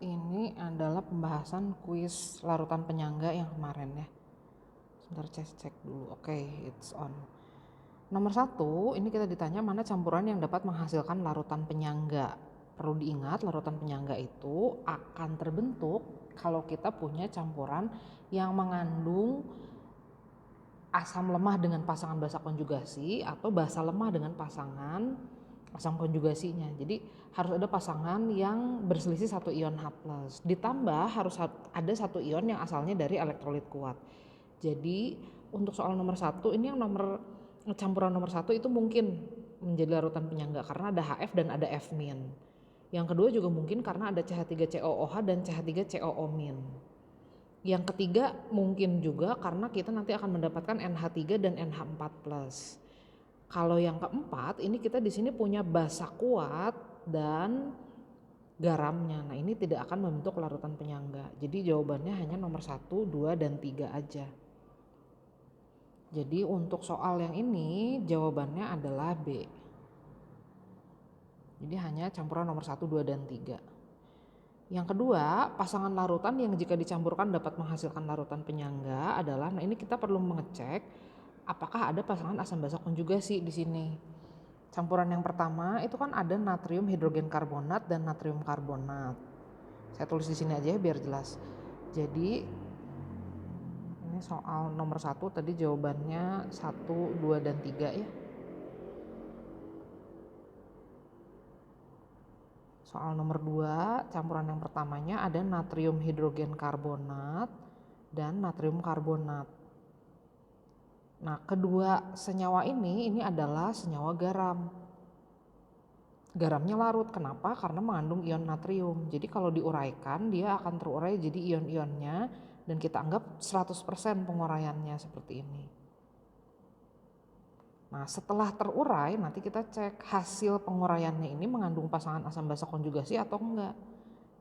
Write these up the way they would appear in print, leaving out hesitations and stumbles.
ini adalah pembahasan kuis larutan penyangga yang kemarin ya. Sebentar cek dulu. Oke, it's on. Nomor 1, ini kita ditanya mana campuran yang dapat menghasilkan larutan penyangga. Perlu diingat, larutan penyangga itu akan terbentuk kalau kita punya campuran yang mengandung asam lemah dengan pasangan basa konjugasi atau basa lemah dengan pasangan asam konjugasinya. Jadi harus ada pasangan yang berselisih 1 ion H+. Ditambah harus ada 1 ion yang asalnya dari elektrolit kuat. Jadi untuk soal nomor 1 ini yang campuran nomor 1 itu mungkin menjadi larutan penyangga karena ada HF dan ada F-. Yang kedua juga mungkin karena ada CH3COOH dan CH3COO-. Yang ketiga mungkin juga karena kita nanti akan mendapatkan NH3 dan NH4+. Kalau yang keempat ini kita di sini punya basa kuat dan garamnya. Nah, ini tidak akan membentuk larutan penyangga. Jadi jawabannya hanya nomor 1, 2, dan 3 aja. Jadi untuk soal yang ini jawabannya adalah B. Jadi hanya campuran nomor 1, 2, dan 3. Yang kedua, pasangan larutan yang jika dicampurkan dapat menghasilkan larutan penyangga adalah, nah ini kita perlu mengecek apakah ada pasangan asam basa konjugasi di sini. Campuran yang pertama itu kan ada natrium hidrogen karbonat dan natrium karbonat. Saya tulis di sini aja biar jelas. Jadi ini soal nomor 1 tadi jawabannya 1, 2, dan 3 ya. Soal nomor 2, campuran yang pertamanya ada natrium hidrogen karbonat dan natrium karbonat. Nah, kedua senyawa ini adalah senyawa garam. Garamnya larut, kenapa? Karena mengandung ion natrium. Jadi kalau diuraikan dia akan terurai jadi ion-ionnya dan kita anggap 100% penguraiannya seperti ini. Nah, setelah terurai nanti kita cek hasil penguraiannya ini mengandung pasangan asam basa konjugasi atau enggak.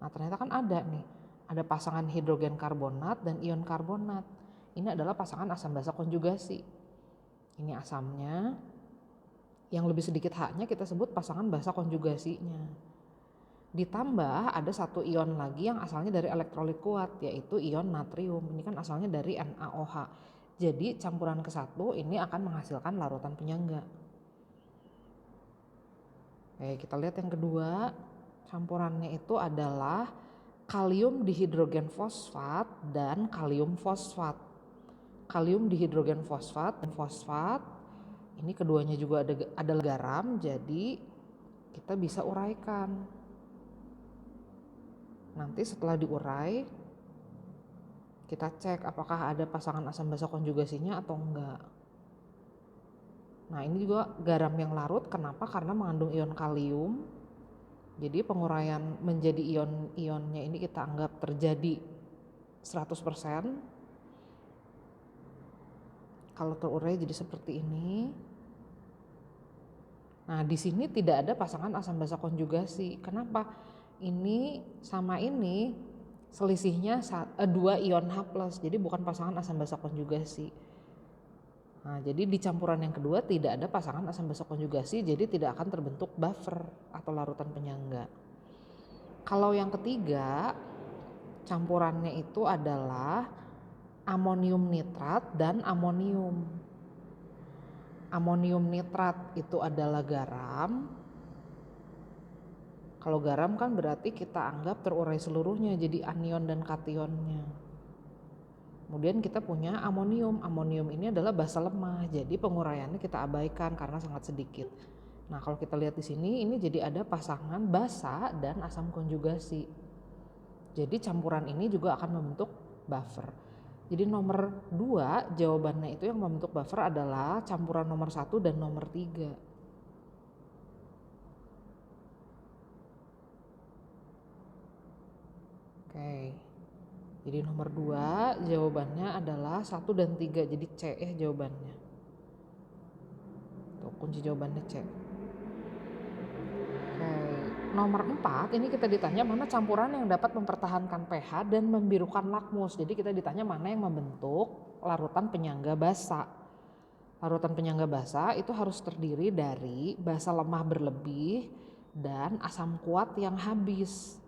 Nah, ternyata kan ada nih. Ada pasangan hidrogen karbonat dan ion karbonat. Ini adalah pasangan asam basa konjugasi. Ini asamnya. Yang lebih sedikit H-nya kita sebut pasangan basa konjugasinya. Ditambah ada 1 ion lagi yang asalnya dari elektrolit kuat, yaitu ion natrium. Ini kan asalnya dari NaOH. Jadi campuran ke-1 ini akan menghasilkan larutan penyangga. Oke, kita lihat yang kedua. Campurannya itu adalah kalium dihidrogen fosfat dan kalium fosfat. Kalium dihidrogen fosfat dan fosfat. Ini keduanya juga ada garam, jadi kita bisa uraikan. Nanti setelah diurai, kita cek apakah ada pasangan asam basa konjugasinya atau enggak. Nah, ini juga garam yang larut, kenapa? Karena mengandung ion kalium. Jadi penguraian menjadi ion-ionnya ini kita anggap terjadi 100%. Kalau terurai jadi seperti ini. Nah, di sini tidak ada pasangan asam basa konjugasi. Kenapa? Ini sama ini selisihnya 2 ion H+, jadi bukan pasangan asam basa konjugasi. Nah, jadi di campuran yang kedua tidak ada pasangan asam basa konjugasi, jadi tidak akan terbentuk buffer atau larutan penyangga. Kalau yang ketiga, campurannya itu adalah amonium nitrat dan amonium. Amonium nitrat itu adalah garam. Kalau garam kan berarti kita anggap terurai seluruhnya jadi anion dan kationnya. Kemudian kita punya amonium. Amonium ini adalah basa lemah, jadi penguraiannya kita abaikan karena sangat sedikit. Nah, kalau kita lihat di sini ini jadi ada pasangan basa dan asam konjugasi. Jadi campuran ini juga akan membentuk buffer. Jadi nomor 2 jawabannya itu yang membentuk buffer adalah campuran nomor 1 dan nomor 3. Oke. Jadi nomor 2 jawabannya adalah 1 dan 3. Jadi C ya jawabannya. Tuh, kunci jawabannya C. Oke. Nomor 4 ini kita ditanya mana campuran yang dapat mempertahankan pH dan membirukan lakmus. Jadi kita ditanya mana yang membentuk larutan penyangga basa. Larutan penyangga basa itu harus terdiri dari basa lemah berlebih dan asam kuat yang habis.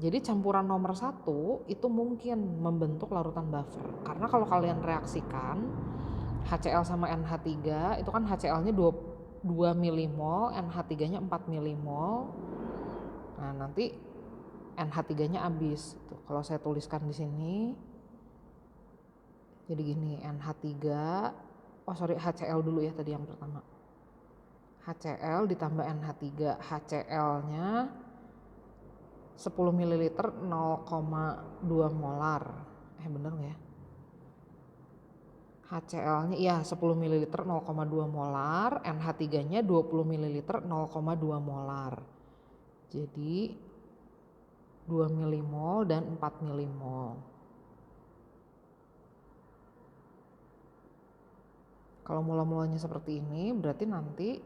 Jadi campuran nomor 1 itu mungkin membentuk larutan buffer. Karena kalau kalian reaksikan HCl sama NH3 itu kan HCl-nya 2 milimol, NH3-nya 4 milimol. Nah, nanti NH3-nya habis. Tuh, kalau saya tuliskan di sini jadi gini, HCl dulu ya tadi yang pertama. HCl ditambah NH3, HCl-nya 10 ml 0,2 molar. Bener nggak ya? HCl-nya iya 10 ml 0,2 molar, NH3-nya 20 ml 0,2 molar. Jadi 2 milimol dan 4 milimol. Kalau mula-mulanya seperti ini, berarti nanti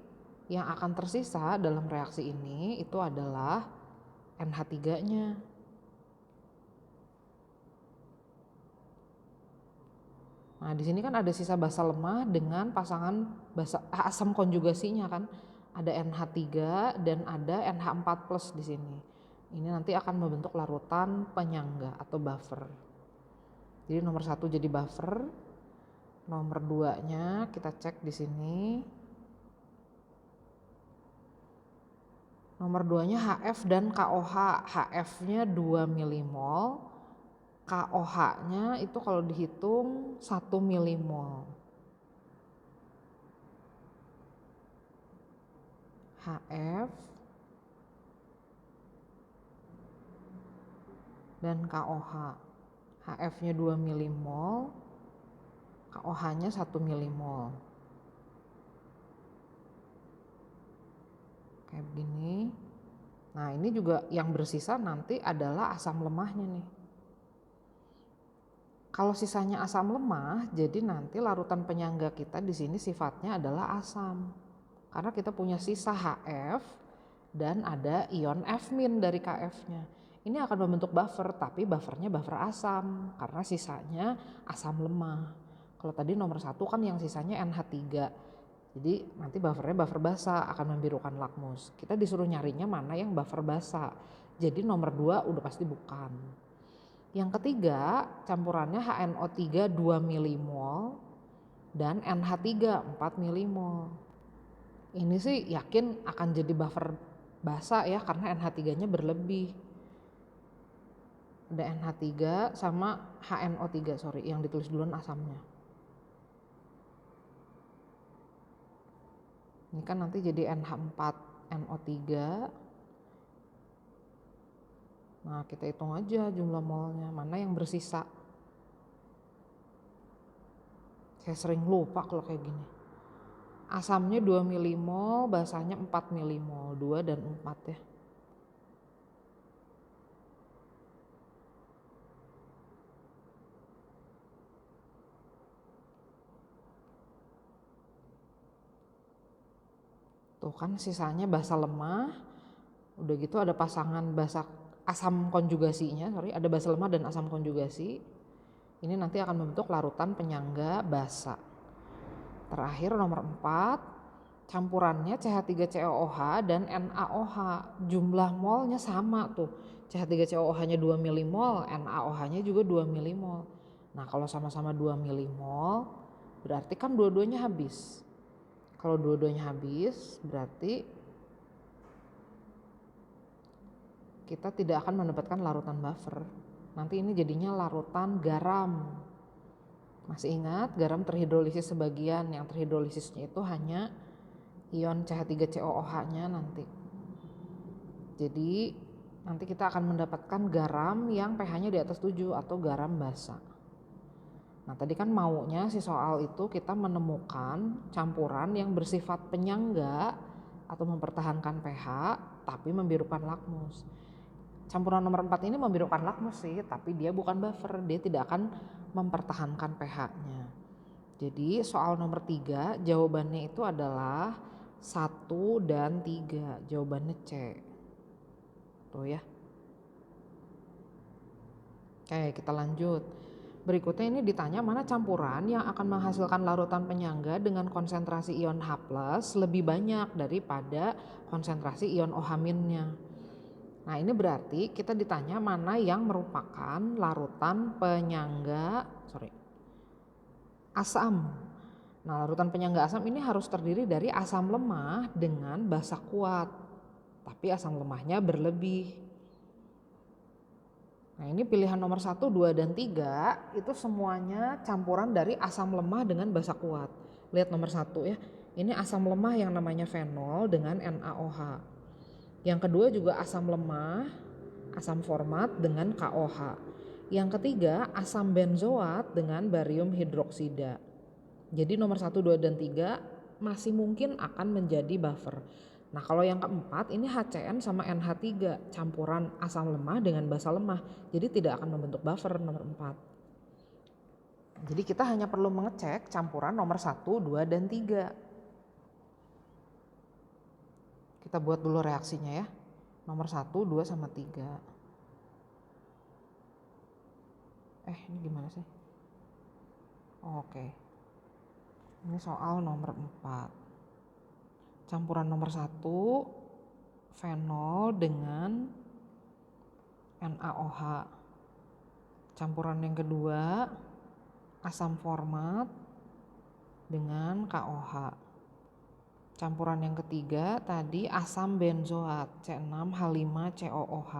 yang akan tersisa dalam reaksi ini itu adalah NH3-nya. Nah, di sini kan ada sisa basa lemah dengan pasangan asam konjugasinya kan. Ada NH3 dan ada NH4+ di sini. Ini nanti akan membentuk larutan penyangga atau buffer. Jadi nomor 1 jadi buffer. Nomor 2-nya kita cek di sini. Nomor 2-nya HF dan KOH. HF-nya 2 milimol. KOH-nya itu kalau dihitung 1 milimol. HF dan KOH. HF-nya 2 milimol, KOH-nya 1 milimol. Kayak begini. Nah, ini juga yang bersisa nanti adalah asam lemahnya nih. Kalau sisanya asam lemah, jadi nanti larutan penyangga kita di sini sifatnya adalah asam. Karena kita punya sisa HF dan ada ion F- dari KF-nya. Ini akan membentuk buffer, tapi buffernya buffer asam karena sisanya asam lemah. Kalau tadi nomor 1 kan yang sisanya NH3. Jadi nanti buffernya buffer basa akan membirukan lakmus. Kita disuruh nyarinya mana yang buffer basa. Jadi nomor 2 udah pasti bukan. Yang ketiga campurannya HNO3 2 milimol dan NH3 4 milimol. Ini sih yakin akan jadi buffer basa ya karena NH3-nya berlebih. Ada NH3 sama HNO3 yang ditulis duluan asamnya. Ini kan nanti jadi NH4NO3. Nah, kita hitung aja jumlah molnya, mana yang bersisa. Saya sering lupa kalau kayak gini. Asamnya 2 milimol, basanya 4 milimol, 2 dan 4 ya. Tuh kan sisanya basa lemah, udah gitu ada pasangan asam konjugasinya, ada basa lemah dan asam konjugasi. Ini nanti akan membentuk larutan penyangga basa. Terakhir nomor 4, campurannya CH3COOH dan NaOH. Jumlah molnya sama tuh. CH3COOH-nya 2 milimol, NaOH-nya juga 2 milimol. Nah, kalau sama-sama 2 milimol, berarti kan dua-duanya habis. Kalau dua-duanya habis, berarti kita tidak akan mendapatkan larutan buffer. Nanti ini jadinya larutan garam. Masih ingat garam terhidrolisis sebagian, yang terhidrolisisnya itu hanya ion CH3COOH-nya nanti. Jadi nanti kita akan mendapatkan garam yang pH-nya di atas 7 atau garam basa. Nah, tadi kan maunya si soal itu kita menemukan campuran yang bersifat penyangga atau mempertahankan pH tapi membirukan lakmus. Campuran nomor 4 ini membirukan lakmus sih, tapi dia bukan buffer, dia tidak akan mempertahankan pH-nya. Jadi soal nomor 3 jawabannya itu adalah 1 dan 3, jawabannya C. Tuh ya. Oke, kita lanjut. Berikutnya ini ditanya mana campuran yang akan menghasilkan larutan penyangga dengan konsentrasi ion H+ lebih banyak daripada konsentrasi ion OH-nya. Nah ini berarti kita ditanya mana yang merupakan larutan penyangga asam. Nah larutan penyangga asam ini harus terdiri dari asam lemah dengan basa kuat, tapi asam lemahnya berlebih. Nah ini pilihan nomor 1, 2, dan 3 itu semuanya campuran dari asam lemah dengan basa kuat. Lihat nomor 1 ya, ini asam lemah yang namanya fenol dengan NaOH. Yang kedua juga asam lemah, asam format dengan KOH. Yang ketiga asam benzoat dengan barium hidroksida. Jadi nomor 1, 2, dan 3 masih mungkin akan menjadi buffer. Nah kalau yang keempat ini HCN sama NH3 campuran asam lemah dengan basa lemah. Jadi tidak akan membentuk buffer nomor 4. Jadi kita hanya perlu mengecek campuran nomor 1, 2, dan 3. Kita buat dulu reaksinya ya. Nomor 1, 2, sama 3. Ini gimana sih? Oke. Ini soal nomor 4. Campuran nomor 1 fenol dengan NaOH. Campuran yang kedua asam format dengan KOH. Campuran yang ketiga tadi asam benzoat C6H5COOH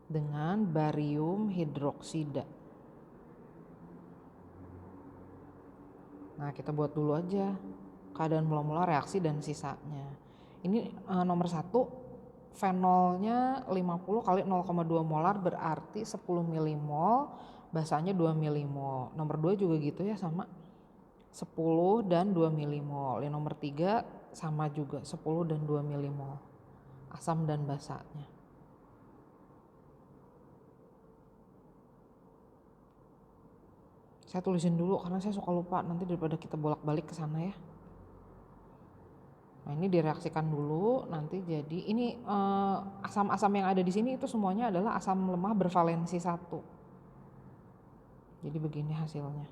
dengan barium hidroksida. Nah kita buat dulu aja keadaan mula-mula reaksi dan sisanya. Ini nomor 1 fenolnya 50 kali 0,2 molar berarti 10 milimol, basanya 2 milimol. Nomor 2 juga gitu ya, sama 10 dan 2 milimol. Yang nomor 3 sama juga 10 dan 2 milimol asam dan basanya. Saya tulisin dulu karena saya suka lupa nanti daripada kita bolak-balik ke sana ya. Nah ini direaksikan dulu nanti jadi ini asam-asam yang ada di sini itu semuanya adalah asam lemah bervalensi 1. Jadi begini hasilnya.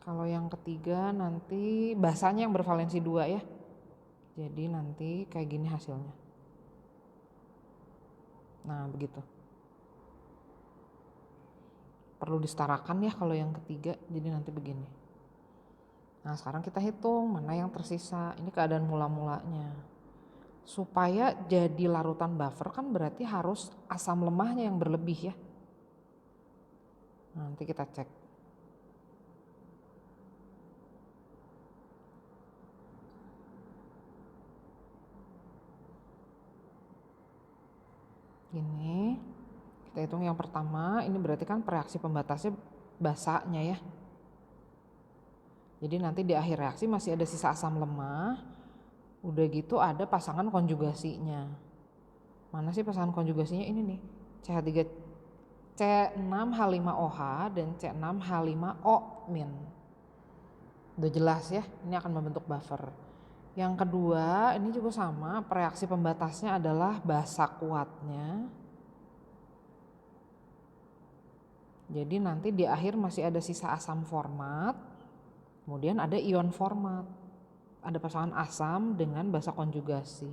Kalau yang ketiga nanti basanya yang bervalensi 2 ya. Jadi nanti kayak gini hasilnya. Nah begitu. Perlu disetarakan ya kalau yang ketiga, jadi nanti begini. Nah sekarang kita hitung mana yang tersisa. Ini keadaan mula-mulanya. Supaya jadi larutan buffer kan berarti harus asam lemahnya yang berlebih ya. Nanti kita cek. Gini, kita hitung yang pertama, ini berarti kan reaksi pembatasnya basanya ya. Jadi nanti di akhir reaksi masih ada sisa asam lemah, udah gitu ada pasangan konjugasinya. Mana sih pasangan konjugasinya? Ini nih, C6H5OH dan C6H5O-. Udah jelas ya, ini akan membentuk buffer. Yang kedua ini juga sama, reaksi pembatasnya adalah basa kuatnya. Jadi nanti di akhir masih ada sisa asam format, kemudian ada ion format. Ada pasangan asam dengan basa konjugasi.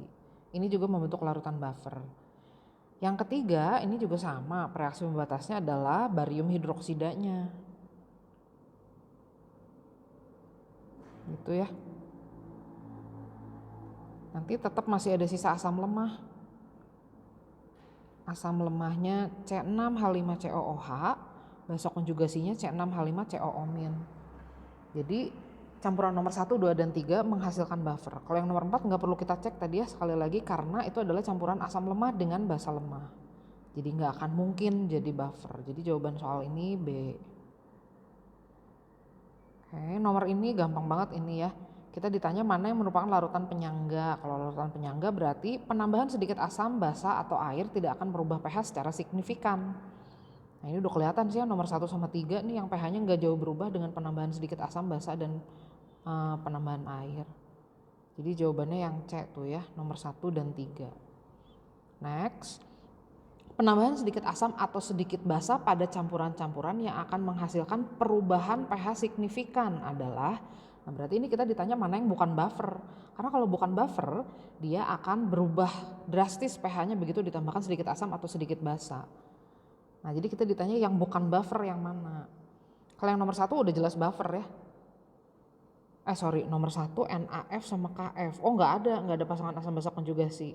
Ini juga membentuk larutan buffer. Yang ketiga ini juga sama, reaksi pembatasnya adalah barium hidroksidanya. Gitu ya. Nanti tetap masih ada sisa asam lemah. Asam lemahnya C6H5COOH, basa konjugasinya C6H5COO-. Jadi campuran nomor 1, 2, dan 3 menghasilkan buffer. Kalau yang nomor 4 nggak perlu kita cek tadi ya sekali lagi karena itu adalah campuran asam lemah dengan basa lemah. Jadi nggak akan mungkin jadi buffer. Jadi jawaban soal ini B. Oke, nomor ini gampang banget ini ya. Kita ditanya mana yang merupakan larutan penyangga. Kalau larutan penyangga berarti penambahan sedikit asam, basa, atau air tidak akan merubah pH secara signifikan. Nah ini udah kelihatan sih ya nomor 1 sama 3 nih yang pH-nya nggak jauh berubah dengan penambahan sedikit asam, basa, dan penambahan air. Jadi jawabannya yang C tuh ya, nomor 1 dan 3. Next. Penambahan sedikit asam atau sedikit basa pada campuran-campuran yang akan menghasilkan perubahan pH signifikan adalah Nah, berarti ini kita ditanya mana yang bukan buffer. Karena kalau bukan buffer, dia akan berubah drastis pH-nya begitu ditambahkan sedikit asam atau sedikit basa. Nah, jadi kita ditanya yang bukan buffer yang mana. Kalau yang nomor 1 udah jelas buffer ya. Nomor 1 NaF sama KF. Oh, nggak ada pasangan asam basa konjugasi.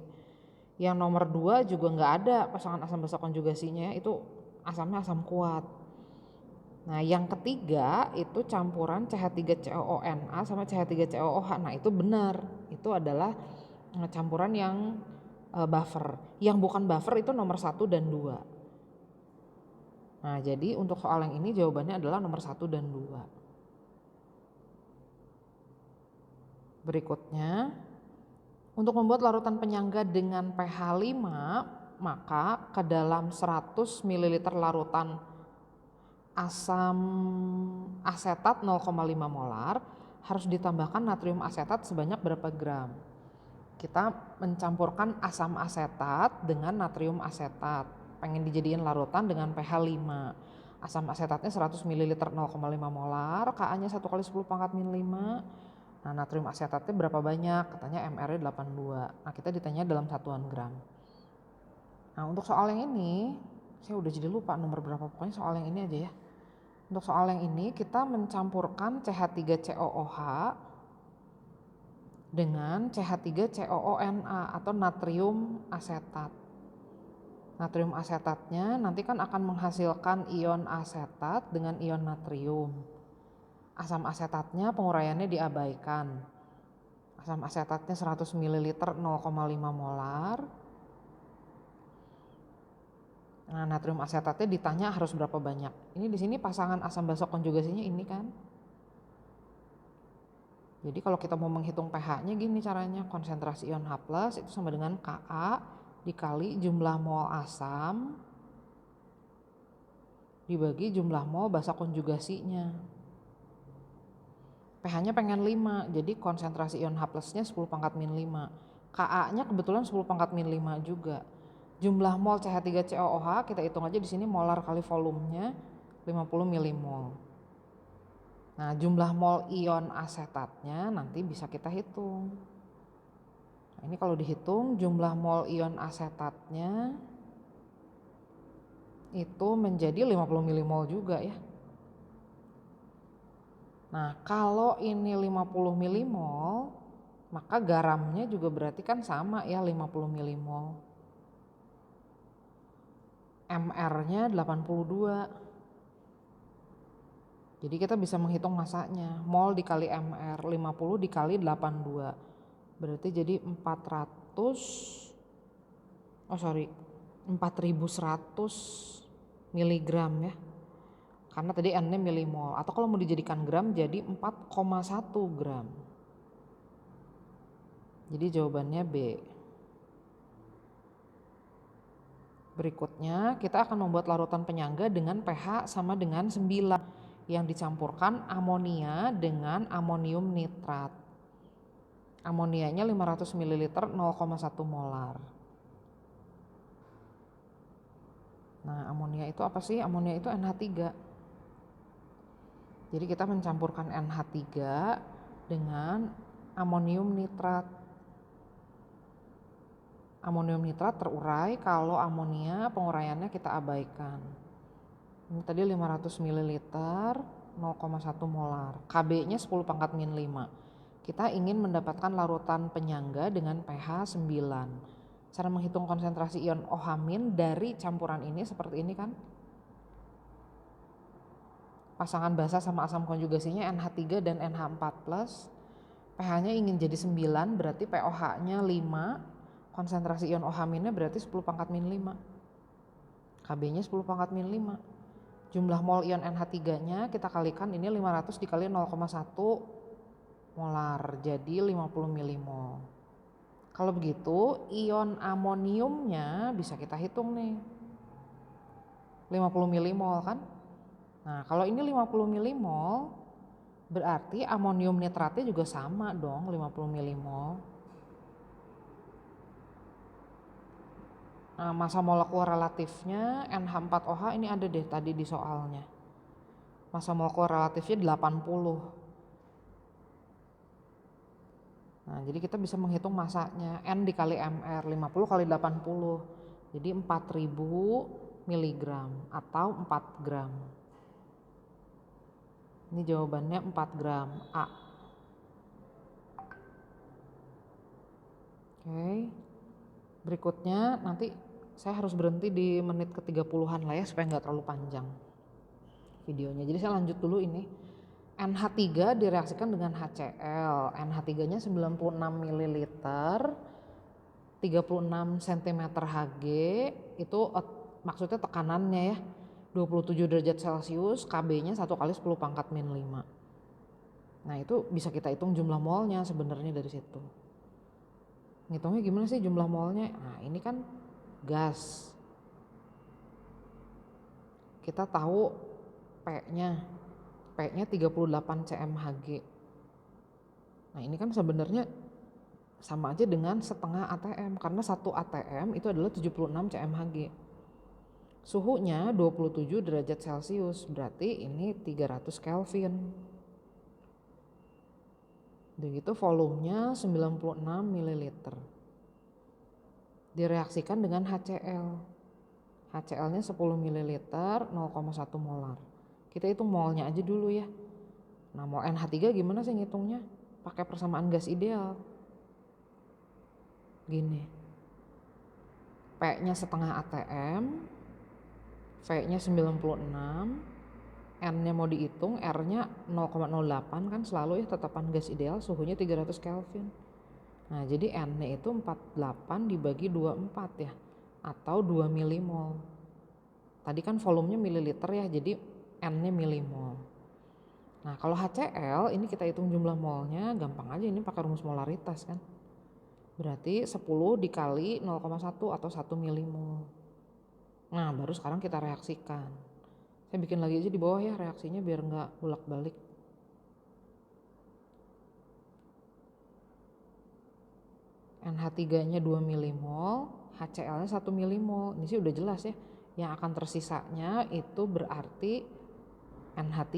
Yang nomor 2 juga nggak ada pasangan asam basa konjugasinya, itu asamnya asam kuat. Nah, yang ketiga itu campuran CH3COONA sama CH3COOH. Nah, itu benar. Itu adalah campuran yang buffer. Yang bukan buffer itu nomor 1 dan 2. Nah, jadi untuk soal yang ini jawabannya adalah nomor 1 dan 2. Berikutnya, untuk membuat larutan penyangga dengan pH 5, maka ke dalam 100 ml larutan asam asetat 0,5 molar harus ditambahkan natrium asetat sebanyak berapa gram. Kita mencampurkan asam asetat dengan natrium asetat, pengen dijadiin larutan dengan pH 5. Asam asetatnya 100 ml 0,5 molar, Ka-nya 1 kali 10 pangkat min 5. Nah, natrium asetatnya berapa banyak? Katanya MR-nya 82. Nah, kita ditanya dalam satuan gram. Nah, untuk soal yang ini saya udah jadi lupa nomor berapa, pokoknya soal yang ini aja ya. Untuk soal yang ini kita mencampurkan CH3COOH dengan CH3COONA atau natrium asetat. Natrium asetatnya nanti kan akan menghasilkan ion asetat dengan ion natrium. Asam asetatnya penguraiannya diabaikan. Asam asetatnya 100 ml 0,5 molar. Nah, natrium asetatnya ditanya harus berapa banyak. Ini di sini pasangan asam basa konjugasinya ini kan. Jadi kalau kita mau menghitung pH-nya gini caranya, konsentrasi ion H+ itu sama dengan Ka dikali jumlah mol asam dibagi jumlah mol basa konjugasinya. pH-nya pengen 5, jadi konsentrasi ion H+-nya 10 pangkat min 5. Ka-nya kebetulan 10 pangkat min 5 juga. Jumlah mol CH3COOH kita hitung aja di sini molar kali volumenya 50 milimol. Nah, jumlah mol ion asetatnya nanti bisa kita hitung. Nah, ini kalau dihitung jumlah mol ion asetatnya itu menjadi 50 milimol juga ya. Nah, kalau ini 50 milimol, maka garamnya juga berarti kan sama ya 50 milimol. MR-nya 82. Jadi kita bisa menghitung masanya. Mol dikali MR 50 dikali 82. Berarti jadi 4100 miligram ya. Karena tadi N-nya milimol. Atau kalau mau dijadikan gram jadi 4,1 gram. Jadi jawabannya B. Berikutnya kita akan membuat larutan penyangga dengan pH sama dengan 9 yang dicampurkan amonia dengan amonium nitrat. Amonianya 500 ml 0,1 molar. Nah, amonia itu apa sih? Amonia itu NH3. Jadi kita mencampurkan NH3 dengan amonium nitrat. Amonium nitrat terurai kalau amonia penguraiannya kita abaikan. Ini tadi 500 ml 0,1 molar. Kb-nya 10 pangkat min 5. Kita ingin mendapatkan larutan penyangga dengan pH 9. Cara menghitung konsentrasi ion OH- dari campuran ini seperti ini kan. Pasangan basa sama asam konjugasinya NH3 dan NH4+. pH-nya ingin jadi 9, berarti POH-nya 5. Konsentrasi ion OH- berarti 10 pangkat min 5. Kb-nya 10 pangkat min 5. Jumlah mol ion NH3-nya kita kalikan, ini 500 dikali 0,1 molar, jadi 50 milimol. Kalau begitu ion amoniumnya bisa kita hitung nih. 50 milimol kan? Nah, kalau ini 50 milimol berarti amonium nitratnya juga sama dong, 50 milimol. Nah, massa molekular relatifnya NH4OH ini ada deh tadi di soalnya. Massa molekular relatifnya 80. Nah, jadi kita bisa menghitung masanya N dikali MR 50 kali 80. Jadi 4000 miligram atau 4 gram. Ini jawabannya 4 gram A. Oke. Berikutnya nanti saya harus berhenti di menit ke-30-an lah ya supaya nggak terlalu panjang videonya. Jadi saya lanjut dulu ini. NH3 direaksikan dengan HCl. NH3-nya 96 ml, 36 cm Hg, itu maksudnya tekanannya ya. 27 derajat Celcius, Kb-nya 1 kali 10 pangkat min 5. Nah, itu bisa kita hitung jumlah molnya sebenarnya dari situ. Ngitungnya gimana sih jumlah molnya? Nah, ini kan gas. Kita tahu P-nya 38 cmHg. Nah, ini kan sebenarnya sama aja dengan setengah ATM karena 1 ATM itu adalah 76 cmHg. Suhunya 27 derajat Celcius, berarti ini 300 Kelvin. Begitu volumenya 96 ml. Direaksikan dengan HCl. HCl-nya 10 ml, 0,1 molar. Kita hitung molnya aja dulu ya. Nah, mol NH3 gimana sih ngitungnya? Pakai persamaan gas ideal. Gini. P-nya setengah ATM, V-nya 96, N-nya mau dihitung, R-nya 0,08 kan selalu ya tetapan gas ideal, suhunya 300 Kelvin. Nah, jadi N-nya itu 48 dibagi 24 ya, atau 2 milimol. Tadi kan volumenya mililiter ya, jadi N-nya milimol. Nah, kalau HCl ini kita hitung jumlah molnya, gampang aja ini pakai rumus molaritas kan. Berarti 10 dikali 0,1 atau 1 milimol. Nah, baru sekarang kita reaksikan. Saya bikin lagi aja di bawah ya reaksinya biar nggak bolak-balik. NH3-nya 2 milimol, HCl-nya 1 milimol. Ini sih udah jelas ya. Yang akan tersisanya itu berarti NH3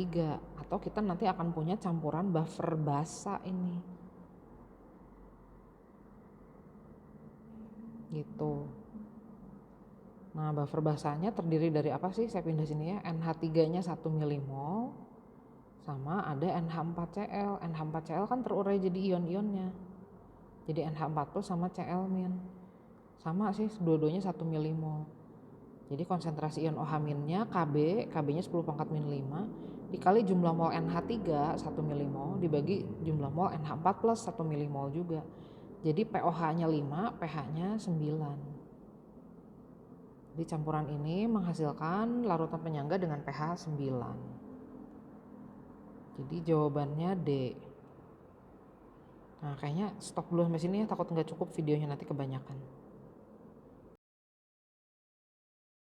atau kita nanti akan punya campuran buffer basa ini. Gitu. Nah, buffer basanya terdiri dari apa sih? Saya pindah sini ya. NH3-nya 1 milimol sama ada NH4Cl. NH4Cl kan terurai jadi ion-ionnya. Jadi NH4+ sama Cl-. Sama sih, dua-duanya 1 milimol. Jadi konsentrasi ion OH-nya Kb, Kb-nya 10 pangkat min 5 dikali jumlah mol NH3 1 milimol dibagi jumlah mol NH4+ 1 milimol juga. Jadi pOH-nya 5, pH-nya 9. Jadi campuran ini menghasilkan larutan penyangga dengan pH 9. Jadi jawabannya D. Nah, kayaknya stop dulu sampai sini ya, takut nggak cukup videonya nanti kebanyakan.